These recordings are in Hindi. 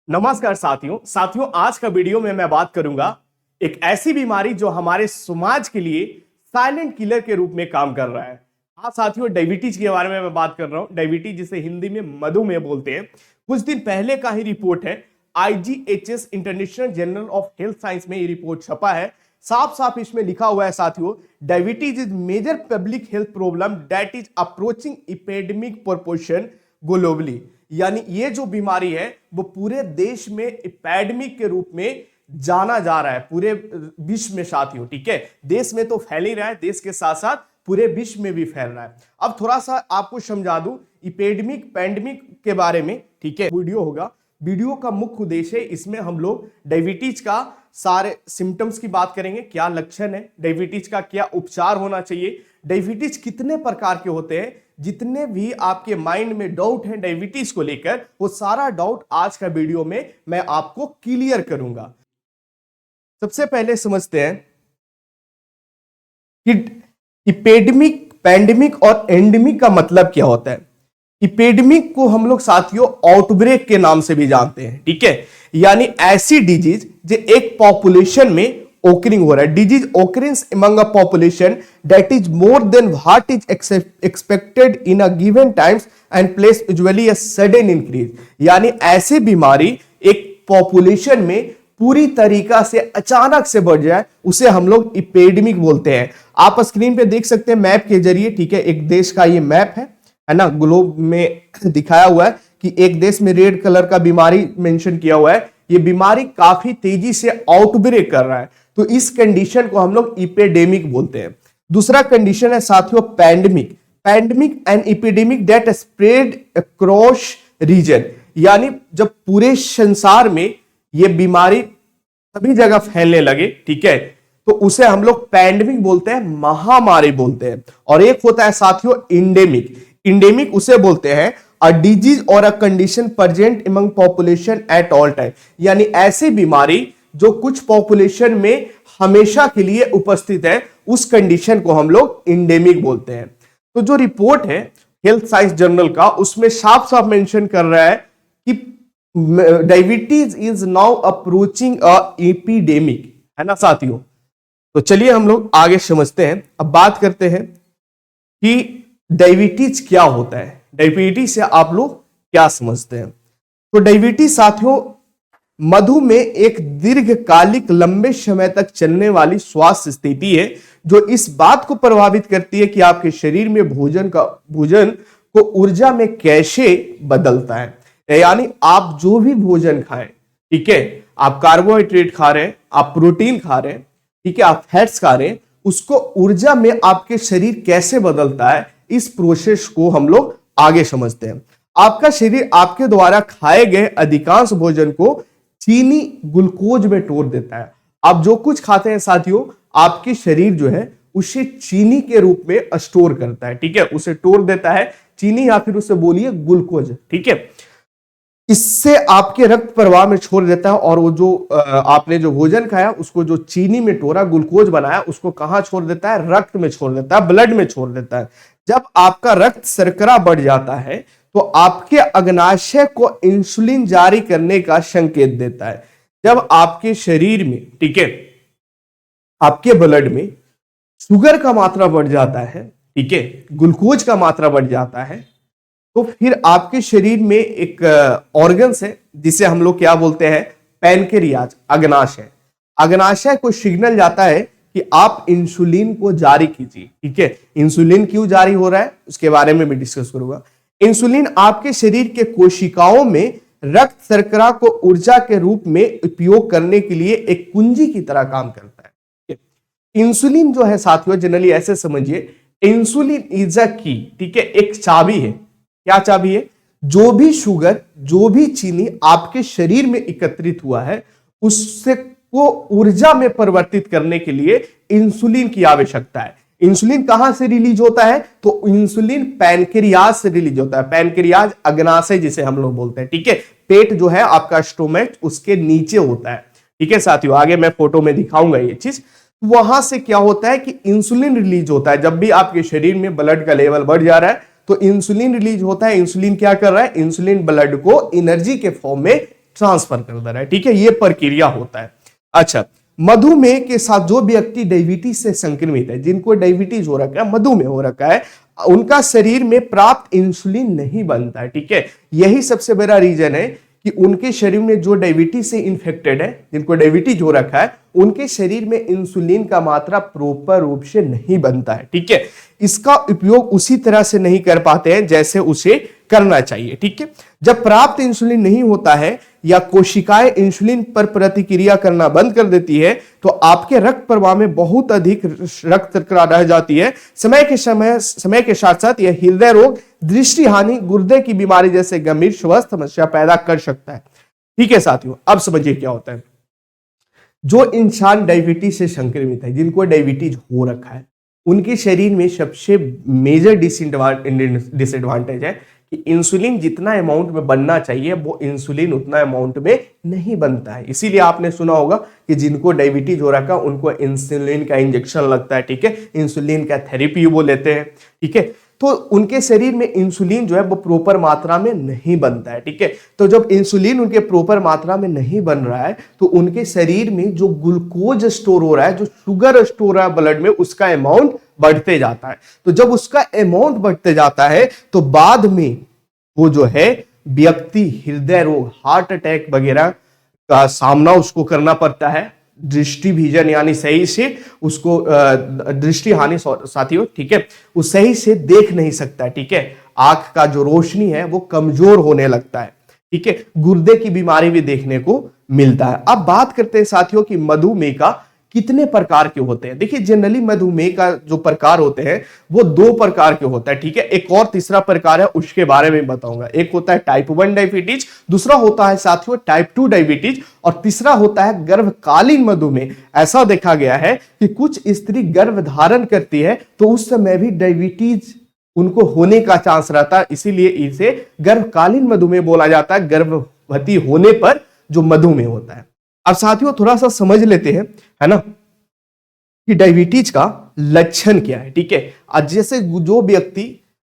नमस्कार साथियों आज का वीडियो में मैं बात करूंगा एक ऐसी बीमारी जो हमारे समाज के लिए साइलेंट किलर के रूप में काम कर रहा है। हाँ साथियों, डायबिटीज के बारे में मैं बात कर रहा हूं। डायबिटीज जिसे हिंदी में मधुमेह बोलते हैं। कुछ दिन पहले का ही रिपोर्ट है, IGHS international journal of health science में ये रिपोर्ट छपा है। साफ साफ इसमें लिखा हुआ है साथियों, diabetes is major public health problem that is approaching epidemic proportion globally. यानी ये जो बीमारी है वो पूरे देश में एपिडेमिक के रूप में जाना जा रहा है, पूरे विश्व में साथियों। ठीक है, देश में तो फैल ही रहा है, देश के साथ साथ पूरे विश्व में भी फैल रहा है। अब थोड़ा सा आपको समझा दूं एपिडेमिक पैंडेमिक के बारे में। ठीक है, वीडियो होगा। वीडियो का मुख्य उद्देश्य है, इसमें हम लोग डायबिटीज का सारे सिम्टम्स की बात करेंगे, क्या लक्षण है, डायबिटीज का क्या उपचार होना चाहिए, डायबिटीज कितने प्रकार के होते हैं। जितने भी आपके माइंड में डाउट है डायबिटीज को लेकर, वो सारा डाउट आज का वीडियो में मैं आपको क्लियर करूंगा। सबसे पहले समझते हैं कि एपिडेमिक, पैंडेमिक और एंडेमिक का मतलब क्या होता है। एपिडेमिक को हम लोग साथियों आउटब्रेक के नाम से भी जानते हैं। ठीक है, यानी ऐसी डिजीज जो एक पॉपुलेशन में ओकरिंग हो रहा है। Disease occurrence among a population that is more than what is expected in a given times and place, usually a sudden increase। यानी ऐसी बीमारी एक पॉपुलेशन में पूरी तरीका से अचानक से बढ़ जाए, उसे हम लोग एपिडेमिक बोलते हैं। आप स्क्रीन पे देख सकते हैं मैप के जरिए। ठीक है, एक देश का ये मैप है ना, ग्लोब में दिखाया हुआ है कि एक देश में रेड कलर का बीमारी मेंशन किया हुआ है। ये बीमारी काफी तेजी से आउटब्रेक कर रहा है, तो इस कंडीशन को हम लोग एपिडेमिक बोलते हैं। दूसरा कंडीशन है साथियों pandemic. Pandemic and epidemic that spread across region. यानी जब पूरे संसार में ये बीमारी सभी जगह फैलने लगे, ठीक है, तो उसे हम लोग पैंडेमिक बोलते हैं, महामारी बोलते हैं। और एक होता है साथियों इंडेमिक। इंडेमिक उसे बोलते हैं अ डिजीज और a condition present among population at all time. यानी ऐसी बीमारी जो कुछ पॉपुलेशन में हमेशा के लिए उपस्थित है, उस कंडीशन को हम लोग इंडेमिक बोलते हैं। तो जो रिपोर्ट है हेल्थ साइंस जर्नल का, उसमें साफ साफ मेंशन कर रहा है कि diabetes is now approaching a epidemic, है ना साथियों। तो चलिए हम लोग आगे समझते हैं। अब बात करते हैं कि डायबिटीज क्या होता है, डायबिटीज से आप लोग क्या समझते हैं। तो डायबिटीज साथियों मधुमेह एक दीर्घकालिक लंबे समय तक चलने वाली स्वास्थ्य स्थिति है, जो इस बात को प्रभावित करती है कि आपके शरीर में भोजन को ऊर्जा में कैसे बदलता है। यानी आप जो भी भोजन खाएं, ठीक है, आप कार्बोहाइड्रेट खा रहे हैं, आप प्रोटीन खा रहे हैं, ठीक है, आप फैट्स खा रहे हैं, उसको ऊर्जा में आपके शरीर कैसे बदलता है, इस प्रोसेस को हम लोग आगे समझते हैं। आपका शरीर आपके द्वारा खाए गए अधिकांश भोजन को चीनी ग्लूकोज में तोड़ देता है। आप जो कुछ खाते हैं साथियों, आपके शरीर जो है उसे चीनी के रूप में स्टोर करता है। ठीक है, उसे तोड़ देता है चीनी, या फिर उसे बोलिए ग्लूकोज। ठीक है, इससे आपके रक्त प्रवाह में छोड़ देता है, और वो जो आपने जो भोजन खाया उसको जो चीनी में तोड़ा, ग्लूकोज बनाया, उसको कहां छोड़ देता है, रक्त में छोड़ देता है, ब्लड में छोड़ देता है। जब आपका रक्त शर्करा बढ़ जाता है तो आपके अग्नाशय को इंसुलिन जारी करने का संकेत देता है। जब आपके शरीर में, ठीक है, आपके ब्लड में शुगर का मात्रा बढ़ जाता है, ठीक है, ग्लूकोज का मात्रा बढ़ जाता है, तो फिर आपके शरीर में एक ऑर्गन्स है जिसे हम लोग क्या बोलते हैं, पैनक्रियाज, अग्नाशय। अग्नाशय को सिग्नल जाता है कि आप इंसुलिन को जारी कीजिए। ठीक है, इंसुलिन क्यों जारी हो रहा है उसके बारे में मैं डिस्कस करूंगा। इंसुलिन आपके शरीर के कोशिकाओं में रक्त शर्करा को ऊर्जा के रूप में उपयोग करने के लिए एक कुंजी की तरह काम करता है। इंसुलिन जो है साथियों, जनरली ऐसे समझिए, इंसुलिन इज अ की, ठीक है, एक चाबी है। क्या चाबी है? जो भी शुगर, जो भी चीनी आपके शरीर में एकत्रित हुआ है, उससे को ऊर्जा में परिवर्तित करने के लिए इंसुलिन की आवश्यकता है। इंसुलिन कहां से रिलीज होता है? तो इंसुलिन पैनक्रियाज से रिलीज होता है। पैनक्रियाज अग्नाशय जिसे हम लोग बोलते हैं। ठीक है, पेट जो है आपका स्टोमक, उसके नीचे होता है। ठीक है साथियों, आगे मैं फोटो में दिखाऊंगा ये चीज। वहां से क्या होता है कि इंसुलिन रिलीज होता है। जब भी आपके शरीर में ब्लड का लेवल बढ़ जा रहा है तो इंसुलिन रिलीज होता है। इंसुलिन क्या कर रहा है? इंसुलिन ब्लड को एनर्जी के फॉर्म में ट्रांसफर कर दे रहा है। ठीक है, ये प्रक्रिया होता है। अच्छा, मधुमेह के साथ जो व्यक्ति डायबिटीज से संक्रमित है, जिनको डायबिटीज हो रखा है, मधुमेह हो रखा है, उनका शरीर में पर्याप्त इंसुलिन नहीं बनता है। ठीक है, यही सबसे बड़ा रीजन है कि उनके शरीर में जो डायबिटीज से इन्फेक्टेड है, जिनको डायबिटीज हो रखा है, उनके शरीर में इंसुलिन का मात्रा प्रॉपर रूप से नहीं बनता है। ठीक है, इसका उपयोग उसी तरह से नहीं कर पाते हैं जैसे उसे करना चाहिए। ठीक है, जब पर्याप्त इंसुलिन नहीं होता है या कोशिकाएं इंसुलिन पर प्रतिक्रिया करना बंद कर देती है, तो आपके रक्त प्रवाह में बहुत अधिक रक्त शर्करा रह जाती है। समय के साथ साथ यह हृदय रोग, दृष्टि हानि, गुर्दे की बीमारी जैसे गंभीर स्वास्थ्य समस्या पैदा कर सकता है। ठीक है साथियों, अब समझिए क्या होता है। जो इंसान डायबिटीज से संक्रमित है, जिनको डायबिटीज हो रखा है, उनके शरीर में सबसे मेजर डिसएडवांटेज है कि इंसुलिन जितना अमाउंट में बनना चाहिए वो इंसुलिन उतना अमाउंट में नहीं बनता है। इसीलिए आपने सुना होगा कि जिनको डायबिटीज हो रखा है उनको इंसुलिन का इंजेक्शन लगता है। ठीक है, इंसुलिन का थेरेपी वो लेते हैं। ठीक है, तो उनके शरीर में इंसुलिन जो है वो प्रॉपर मात्रा में नहीं बनता है। ठीक है, तो जब इंसुलिन उनके प्रॉपर मात्रा में नहीं बन रहा है तो उनके शरीर में जो ग्लूकोज स्टोर हो रहा है, जो शुगर स्टोर हो रहा है ब्लड में, उसका अमाउंट बढ़ते जाता है। तो जब उसका अमाउंट बढ़ते जाता है तो बाद में वो जो है व्यक्ति हृदय रोग, हार्ट अटैक वगैरह का सामना उसको करना पड़ता है। दृष्टि विजन यानी सही से उसको दृष्टि हानि साथियों, ठीक है, वो सही से देख नहीं सकता। ठीक है, आंख का जो रोशनी है वो कमजोर होने लगता है। ठीक है, गुर्दे की बीमारी भी देखने को मिलता है। अब बात करते हैं साथियों कि मधुमेह का कितने प्रकार के होते हैं। देखिए, जनरली मधुमेह का जो प्रकार होते हैं वो 2 प्रकार के होता है। ठीक है, एक और तीसरा प्रकार है, उसके बारे में बताऊंगा। एक होता है टाइप 1 डायबिटीज, दूसरा होता है साथियों टाइप 2 डायबिटीज, और तीसरा होता है गर्भकालीन मधुमेह। ऐसा देखा गया है कि कुछ स्त्री गर्भ धारण करती है तो उस समय भी डायबिटीज उनको होने का चांस रहता है, इसीलिए इसे गर्भकालीन मधुमेह बोला जाता है, गर्भवती होने पर जो मधुमेह होता है। अब साथियों थोड़ा सा समझ लेते हैं, है ना, कि डायबिटीज का लक्षण क्या है। ठीक है, आज जैसे जो व्यक्ति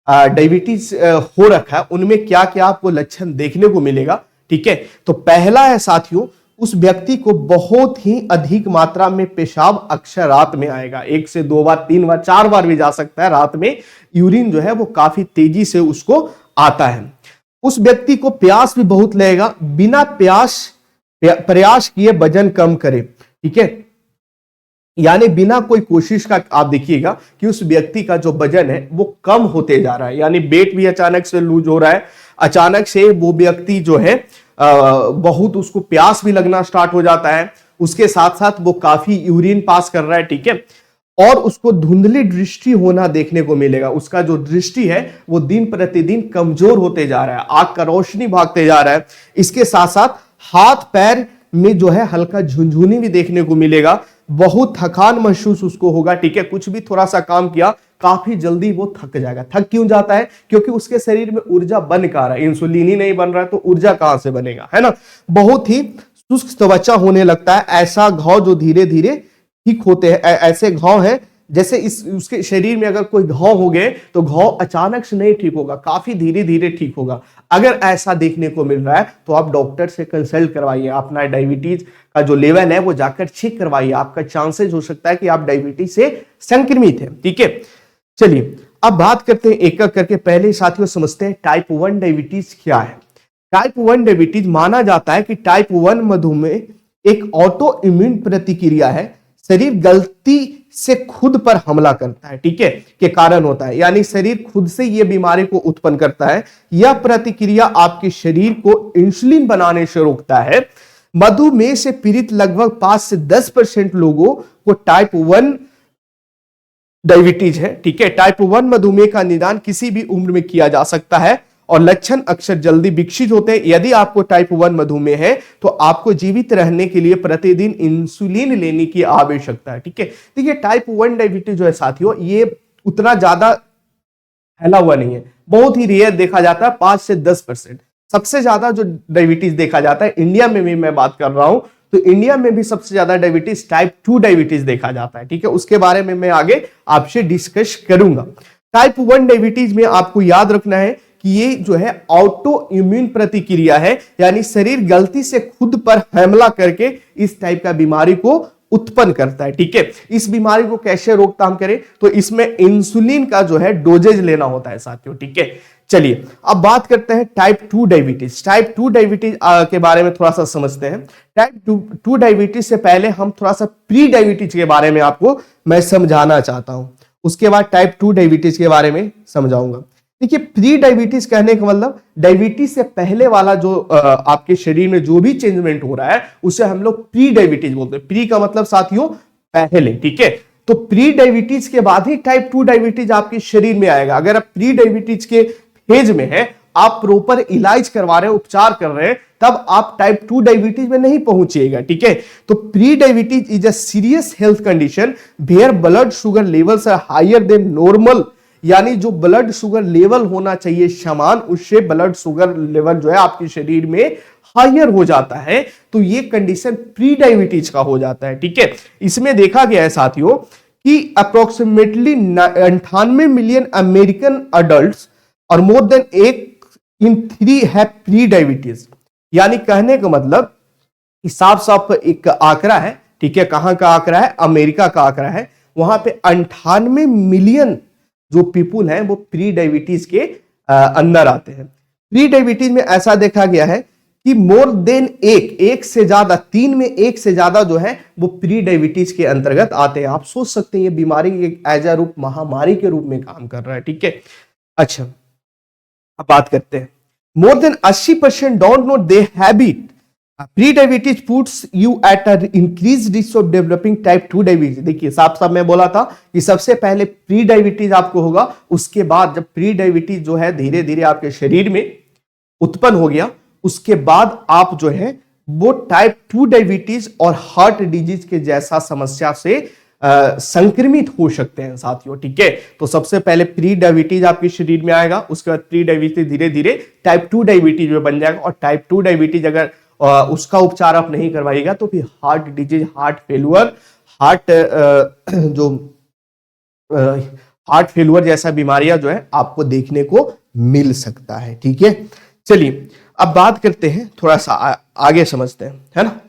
डायबिटीज हो रखा है उनमें क्या क्या आपको लक्षण देखने को मिलेगा। ठीक है, तो पहला है साथियों, उस व्यक्ति को बहुत ही अधिक मात्रा में पेशाब अक्सर रात में आएगा। 1 से 2 बार, 3 बार, 4 बार भी जा सकता है। रात में यूरिन जो है वो काफी तेजी से उसको आता है। उस व्यक्ति को प्यास भी बहुत लगेगा, बिना प्रयास किए वजन कम करे। ठीक है, यानी बिना कोई कोशिश का आप देखिएगा कि उस व्यक्ति का जो वजन है वो कम होते जा रहा है, यानी वेट भी अचानक से लूज हो रहा है। अचानक से वो व्यक्ति जो है बहुत उसको प्यास भी लगना स्टार्ट हो जाता है। उसके साथ साथ वो काफी यूरिन पास कर रहा है। ठीक है, और उसको धुंधली दृष्टि होना देखने को मिलेगा। उसका जो दृष्टि है वो दिन प्रतिदिन कमजोर होते जा रहा है, आंख का रोशनी भागते जा रहा है। इसके साथ साथ हाथ पैर में जो है हल्का झुनझुनी भी देखने को मिलेगा, बहुत थकान महसूस उसको होगा। ठीक है, कुछ भी थोड़ा सा काम किया काफी जल्दी वो थक जाएगा। थक क्यों जाता है? क्योंकि उसके शरीर में ऊर्जा बन कहाँ रहा है, इंसुलिन ही नहीं बन रहा है तो ऊर्जा कहां से बनेगा, है ना। बहुत ही शुष्क त्वचा होने लगता है। ऐसा घाव जो धीरे धीरे ठीक होते हैं, ऐसे घाव है जैसे उसके शरीर में अगर कोई घाव हो गए तो घाव अचानक से नहीं ठीक होगा, काफी धीरे धीरे ठीक होगा। अगर ऐसा देखने को मिल रहा है तो आप डॉक्टर से कंसल्ट करवाइए, अपना डायबिटीज का जो लेवल है वो जाकर चेक करवाइए। आपका चांसेस हो सकता है कि आप डायबिटीज से संक्रमित हैं। ठीक है, चलिए अब बात करते हैं एक एक करके। पहले साथियों समझते हैं टाइप 1 डायबिटीज क्या है। टाइप 1 डायबिटीज माना जाता है कि टाइप 1 मधुमेह एक ऑटो इम्यून प्रतिक्रिया है, शरीर गलती से खुद पर हमला करता है, ठीक है, के कारण होता है। यानी शरीर खुद से यह बीमारी को उत्पन्न करता है। यह प्रतिक्रिया आपके शरीर को इंसुलिन बनाने से रोकता है। मधुमेह से पीड़ित लगभग 5 से 10% लोगों को टाइप 1 डायबिटीज है। ठीक है, टाइप 1 मधुमेह का निदान किसी भी उम्र में किया जा सकता है और लक्षण अक्सर जल्दी विकसित होते हैं। यदि आपको टाइप 1 मधुमेह है तो आपको जीवित रहने के लिए प्रतिदिन इंसुलिन लेने की आवश्यकता है। ठीक है, देखिए टाइप 1 डायबिटीज जो है साथियों ये उतना ज्यादा फैला हुआ नहीं है, बहुत ही रेयर देखा जाता है, 5 से 10%। सबसे ज्यादा जो डायबिटीज देखा जाता है इंडिया में भी मैं बात कर रहा हूं तो इंडिया में भी सबसे ज्यादा डायबिटीज टाइप 2 डायबिटीज देखा जाता है। ठीक है, उसके बारे में मैं आगे आपसे डिस्कस करूंगा। टाइप 1 डायबिटीज में आपको याद रखना है कि ये जो है ऑटो इम्यून प्रतिक्रिया है, यानी शरीर गलती से खुद पर हमला करके इस टाइप का बीमारी को उत्पन्न करता है। ठीक है, इस बीमारी को कैसे रोकथाम करें, तो इसमें इंसुलिन का जो है डोजेज लेना होता है साथियों। ठीक है, चलिए अब बात करते हैं टाइप 2 डायबिटीज। टाइप 2 डायबिटीज के बारे में थोड़ा सा समझते हैं। टाइप 2 डायबिटीज से पहले हम थोड़ा सा प्री डायबिटीज के बारे में आपको मैं समझाना चाहता हूं, उसके बाद टाइप 2 डायबिटीज के बारे में समझाऊंगा। देखिए, प्री डायबिटीज कहने का मतलब डायबिटीज से पहले वाला जो आपके शरीर में जो भी चेंजमेंट हो रहा है उसे हम लोग प्री डायबिटीज बोलते हैं। प्री का मतलब साथियों पहले। ठीक है, तो प्री डायबिटीज के बाद ही टाइप 2 डायबिटीज आपके शरीर में आएगा। अगर आप प्री डायबिटीज के फेज में है, आप प्रॉपर इलाज करवा रहे हैं, उपचार कर रहे हैं, तब आप टाइप 2 डायबिटीज में नहीं पहुंचिएगा। ठीक है, तो pre diabetes is a serious health condition where blood sugar levels are higher than normal, यानी जो ब्लड शुगर लेवल होना चाहिए समान, उससे ब्लड शुगर लेवल जो है आपके शरीर में हायर हो जाता है, तो ये कंडीशन प्री डायबिटीज का हो जाता है। ठीक है, इसमें देखा गया है साथियों कि अप्रोक्सीमेटली 98 मिलियन अमेरिकन अडल्ट्स और मोर देन 1 in 3 है प्री डायबिटीज। यानी कहने का मतलब साफ साफ एक आंकड़ा है। ठीक है, कहां का आंकड़ा है? अमेरिका का आंकड़ा है। वहां पे 98 मिलियन जो पीपुल हैं वो प्री डायबिटीज के अंदर आते हैं। प्री डायबिटीज में ऐसा देखा गया है कि मोर देन एक से ज्यादा, 3 में 1 से ज्यादा जो है वो प्री डायबिटीज के अंतर्गत आते हैं। आप सोच सकते हैं ये बीमारी एक एज अ रूप महामारी के रूप में काम कर रहा है। ठीक है, अच्छा अब बात करते हैं। More than 80% don't know they have it. Pre diabetes puts you at a increase risk of developing type 2 diabetes. देखिए, साफ साफ मैं बोला था कि सबसे पहले प्री डायबिटीज आपको होगा, उसके बाद जब प्री डायबिटीज जो है धीरे धीरे आपके शरीर में उत्पन्न हो गया, उसके बाद आप जो है वो टाइप 2 डायबिटीज और हार्ट डिजीज के जैसा समस्या से संक्रमित हो सकते हैं साथियों। ठीक है, तो सबसे पहले प्री डायबिटीज आपके शरीर में आएगा, उसके बाद प्री डायबिटीज धीरे धीरे टाइप 2 डायबिटीज में बन जाएगा, और टाइप 2 डायबिटीज अगर उसका उपचार आप नहीं करवाइएगा तो फिर heart disease, heart failure, heart failure जैसा बीमारियां जो है आपको देखने को मिल सकता है। ठीक है, चलिए अब बात करते हैं, थोड़ा सा आगे समझते हैं, है ना।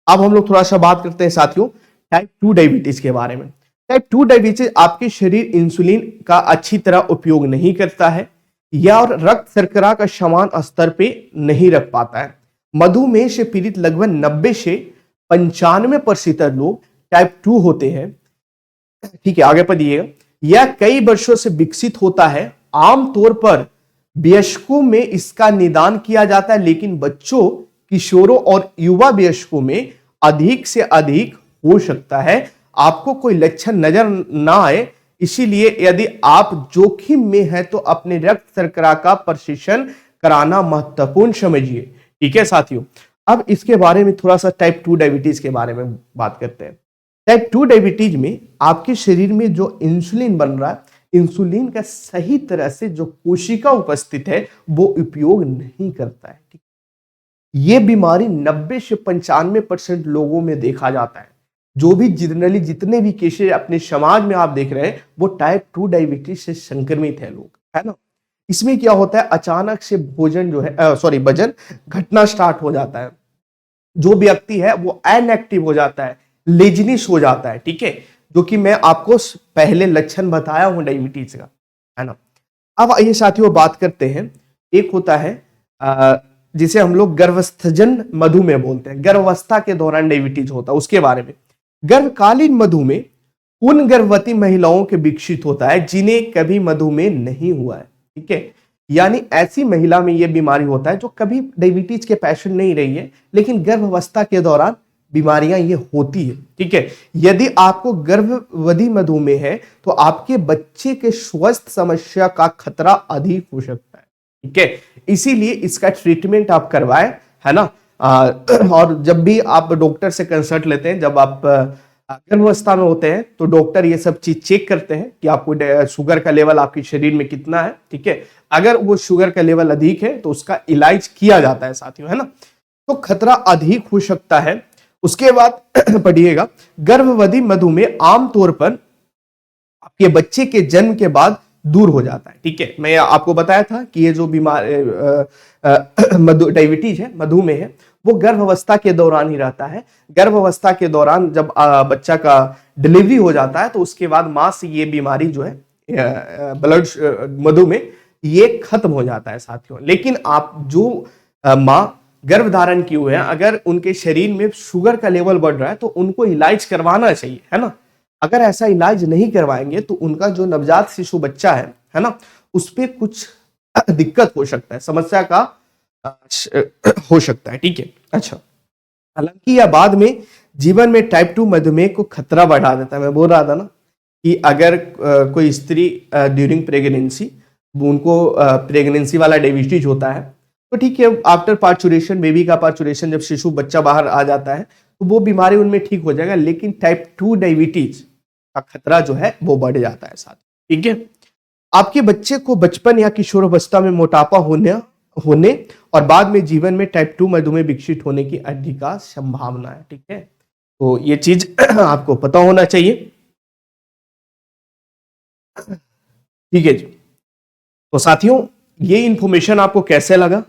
अब हम लोग थोड़ा सा बात करते हैं साथियों टाइप 2 डायबिटीज के बारे में। टाइप 2 डायबिटीज आपके शरीर इंसुलिन का अच्छी तरह उपयोग नहीं करता है या और रक्त शर्करा का समान स्तर पे नहीं रख पाता है। मधुमेह से पीड़ित लगभग 90 से 95% लोग टाइप 2 होते हैं। ठीक है, आगे पढ़िएगा। यह कई वर्षों से विकसित होता है। आमतौर पर वयस्कों में इसका निदान किया जाता है, लेकिन बच्चों, किशोरों और युवा वयस्कों में अधिक से अधिक हो सकता है। आपको कोई लक्षण नजर ना आए, इसीलिए यदि आप जोखिम में हैं तो अपने रक्त शर्करा का परीक्षण कराना महत्वपूर्ण समझिए। ठीक है साथियों, अब इसके बारे में थोड़ा सा टाइप 2 डायबिटीज के बारे में बात करते हैं। टाइप 2 डायबिटीज में आपके शरीर में जो इंसुलिन बन रहा है, इंसुलिन का सही तरह से जो कोशिका उपस्थित है वो उपयोग नहीं करता है। ठीक, ये बीमारी 90 से 95% लोगों में देखा जाता है। जो भी जनरली जितने भी केसेस अपने समाज में आप देख रहे हैं वो टाइप 2 डायबिटीज से संक्रमित है लोग, है ना। इसमें क्या होता है, अचानक से वजन घटना स्टार्ट हो जाता है। जो व्यक्ति है वो इनएक्टिव हो जाता है, लेजीनेस हो जाता है। ठीक है, जो कि मैं आपको पहले लक्षण बताया हूं डायबिटीज का, है ना। अब ये साथियों बात करते हैं, एक होता है जिसे हम लोग गर्भावस्थजन मधुमेह बोलते हैं। गर्भावस्था के दौरान डायबिटीज होता है, उसके बारे में। गर्भकालीन मधुमेह उन गर्भवती महिलाओं के विकसित होता है जिन्हें कभी मधुमेह नहीं हुआ है। ठीक है, यानी ऐसी महिला में यह बीमारी होता है जो कभी डायबिटीज के पेशेंट नहीं रही है, लेकिन गर्भावस्था के दौरान बीमारियां ये होती है। ठीक है, यदि आपको गर्भवती मधुमेह है तो आपके बच्चे के स्वास्थ्य समस्या का खतरा अधिक हो सकता है। ठीक है, इसीलिए इसका ट्रीटमेंट आप करवाएं, है ना। और जब भी आप डॉक्टर से कंसल्ट लेते हैं, जब आप गर्भावस्था में होते हैं तो डॉक्टर ये सब चीज चेक करते हैं कि आपको शुगर का लेवल आपके शरीर में कितना है। ठीक है, अगर वो शुगर का लेवल अधिक है तो उसका इलाज किया जाता है साथियों, है ना। तो खतरा अधिक हो सकता है। उसके बाद पढ़िएगा, गर्भवती मधुमेह आमतौर पर आपके बच्चे के जन्म के बाद दूर हो जाता है। ठीक है, मैं आपको बताया था कि ये जो बीमार डायबिटीज है, मधुमेह है, वो गर्भावस्था के दौरान ही रहता है। गर्भावस्था के दौरान जब बच्चा का डिलीवरी हो जाता है तो उसके बाद मां से ये बीमारी जो है ब्लड मधुमेह ये खत्म हो जाता है साथियों। लेकिन आप जो मां गर्भ धारण किए हुए हैं, अगर उनके शरीर में शुगर का लेवल बढ़ रहा है तो उनको इलाज करवाना चाहिए, है ना। अगर ऐसा इलाज नहीं करवाएंगे तो उनका जो नवजात शिशु बच्चा है ना, उस पर कुछ दिक्कत हो सकता है, समस्या का हो सकता है। ठीक है, अच्छा, हालांकि यह बाद में जीवन में टाइप 2 मधुमेह को खतरा बढ़ा देता है। मैं बोल रहा था ना कि अगर कोई स्त्री ड्यूरिंग प्रेगनेंसी उनको प्रेगनेंसी वाला डायबिटीज होता है तो ठीक है, आफ्टर पार्चुरेशन, बेबी का पार्चुरेशन, जब शिशु बच्चा बाहर आ जाता है तो वो बीमारी उनमें ठीक हो जाएगा, लेकिन टाइप 2 डायबिटीज का खतरा जो है वो बढ़ जाता है साथ। ठीक है, आपके बच्चे को बचपन या किशोरावस्था में मोटापा होने और बाद में जीवन में टाइप 2 मधुमेह विकसित होने की अधिक संभावना है। ठीक है, तो ये चीज आपको पता होना चाहिए। ठीक है जी, तो साथियों ये इंफॉर्मेशन आपको कैसे लगा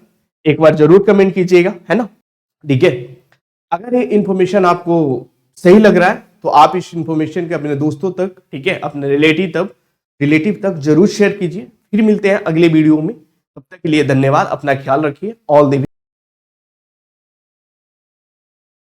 एक बार जरूर कमेंट कीजिएगा, है ना। ठीक है, अगर ये इंफॉर्मेशन आपको सही लग रहा है तो आप इस इंफॉर्मेशन के अपने दोस्तों तक, ठीक है, अपने रिलेटिव तक जरूर शेयर कीजिए। फिर मिलते हैं अगले वीडियो में, तब तक के लिए धन्यवाद, अपना ख्याल रखिए। All the